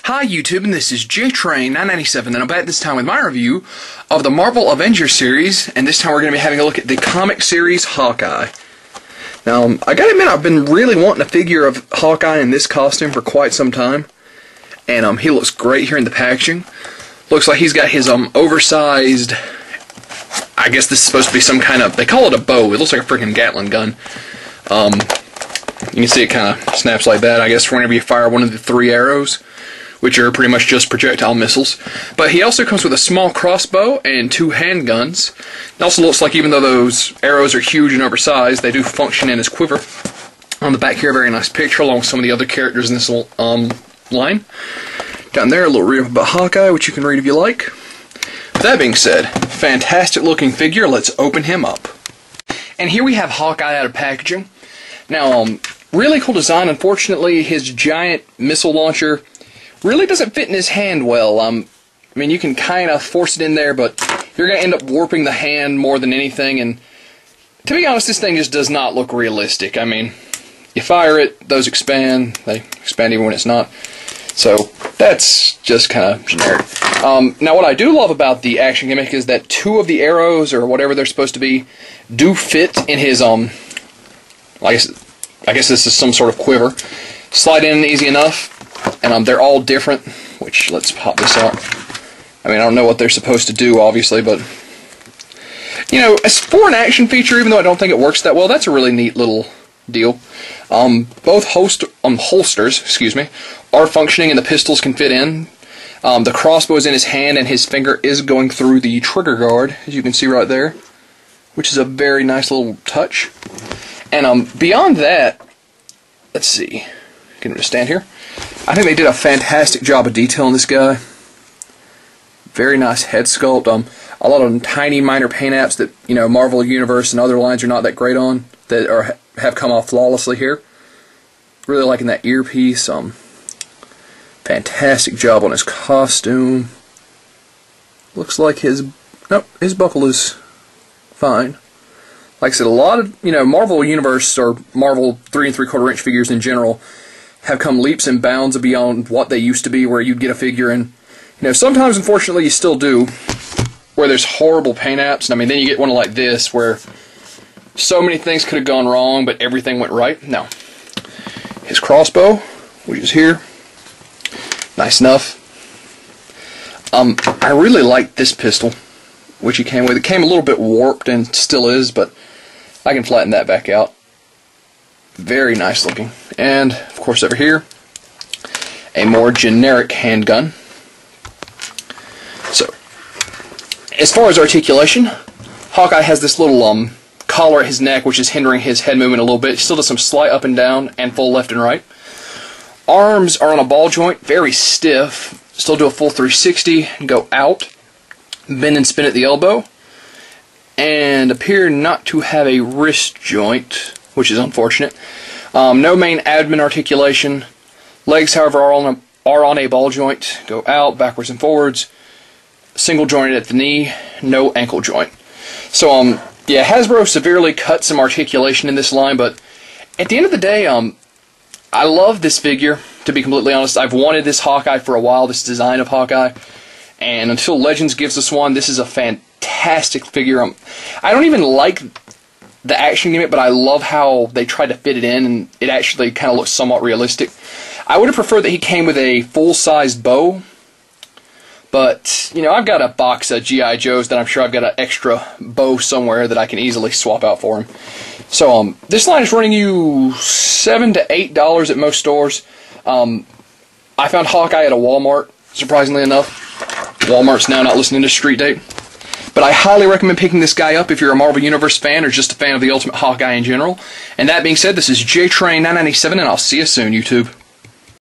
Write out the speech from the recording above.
Hi YouTube, and this is JTrain997, and I'm back this time with my review of the Marvel Avengers series, and this time we're going to be having a look at the comic series Hawkeye. Now, I gotta admit, I've been really wanting a figure of Hawkeye in this costume for quite some time, and he looks great here in the packaging. Looks like he's got his oversized, I guess this is supposed to be some kind of, they call it a bow, it looks like a freaking Gatling gun. You can see it kind of snaps like that, I guess, whenever you fire one of the 3 arrows, which are pretty much just projectile missiles. But he also comes with a small crossbow and 2 handguns. It also looks like even though those arrows are huge and oversized, they do function in his quiver. On the back here, a very nice picture along with some of the other characters in this line. Down there, a little read about Hawkeye, which you can read if you like. With that being said, fantastic looking figure. Let's open him up. And here we have Hawkeye out of packaging. Now, really cool design. Unfortunately, his giant missile launcher really doesn't fit in his hand well. I mean, you can kind of force it in there, but you're going to end up warping the hand more than anything. And to be honest, this thing just does not look realistic. I mean, you fire it, those expand. They expand even when it's not. So that's just kind of generic. Now, what I do love about the action gimmick is that 2 of the arrows, or whatever they're supposed to be, do fit in his, I guess this is some sort of quiver. Slide in easy enough. And they're all different, which, let's pop this out. I mean, I don't know what they're supposed to do, obviously, but, you know, as for an action feature, even though I don't think it works that well, that's a really neat little deal. Both holsters, excuse me, are functioning and the pistols can fit in. The crossbow is in his hand and his finger is going through the trigger guard, as you can see right there, which is a very nice little touch. And beyond that, let's see, can I just stand here? I think they did a fantastic job of detail on this guy. Very nice head sculpt. A lot of tiny minor paint apps that, you know, Marvel Universe and other lines are not that great on, that have come off flawlessly here. Really liking that earpiece. Fantastic job on his costume. Looks like his buckle is fine. Like I said, a lot of, you know, Marvel Universe or Marvel 3 3/4 inch figures in general have come leaps and bounds beyond what they used to be, where you'd get a figure and, you know, sometimes unfortunately you still do, where there's horrible paint apps, and I mean then you get one like this where so many things could have gone wrong but everything went right. No. His crossbow, which is here, nice enough. I really like this pistol which he came with. It came a little bit warped and still is, but I can flatten that back out. Very nice looking. And, of course, over here, a more generic handgun. So, as far as articulation, Hawkeye has this little collar at his neck, which is hindering his head movement a little bit. He still does some slight up and down and full left and right. Arms are on a ball joint, very stiff. Still do a full 360, go out, bend and spin at the elbow, and appear not to have a wrist joint, which is unfortunate. No main abdomen articulation. Legs, however, are on a ball joint. Go out, backwards and forwards. Single jointed at the knee. No ankle joint. So, yeah, Hasbro severely cut some articulation in this line, but at the end of the day, I love this figure, to be completely honest. I've wanted this Hawkeye for a while, this design of Hawkeye, and until Legends gives us one, this is a fantastic figure. I don't even like the action gimmick, but I love how they tried to fit it in, and it actually kind of looks somewhat realistic. I would have preferred that he came with a full-sized bow, but, you know, I've got a box of G.I. Joes that I'm sure I've got an extra bow somewhere that I can easily swap out for him. So, this line is running you $7 to $8 at most stores. I found Hawkeye at a Walmart, surprisingly enough. Walmart's now not listening to Street Date. But I highly recommend picking this guy up if you're a Marvel Universe fan or just a fan of the Ultimate Hawkeye in general. And that being said, this is JTrain997, and I'll see you soon, YouTube.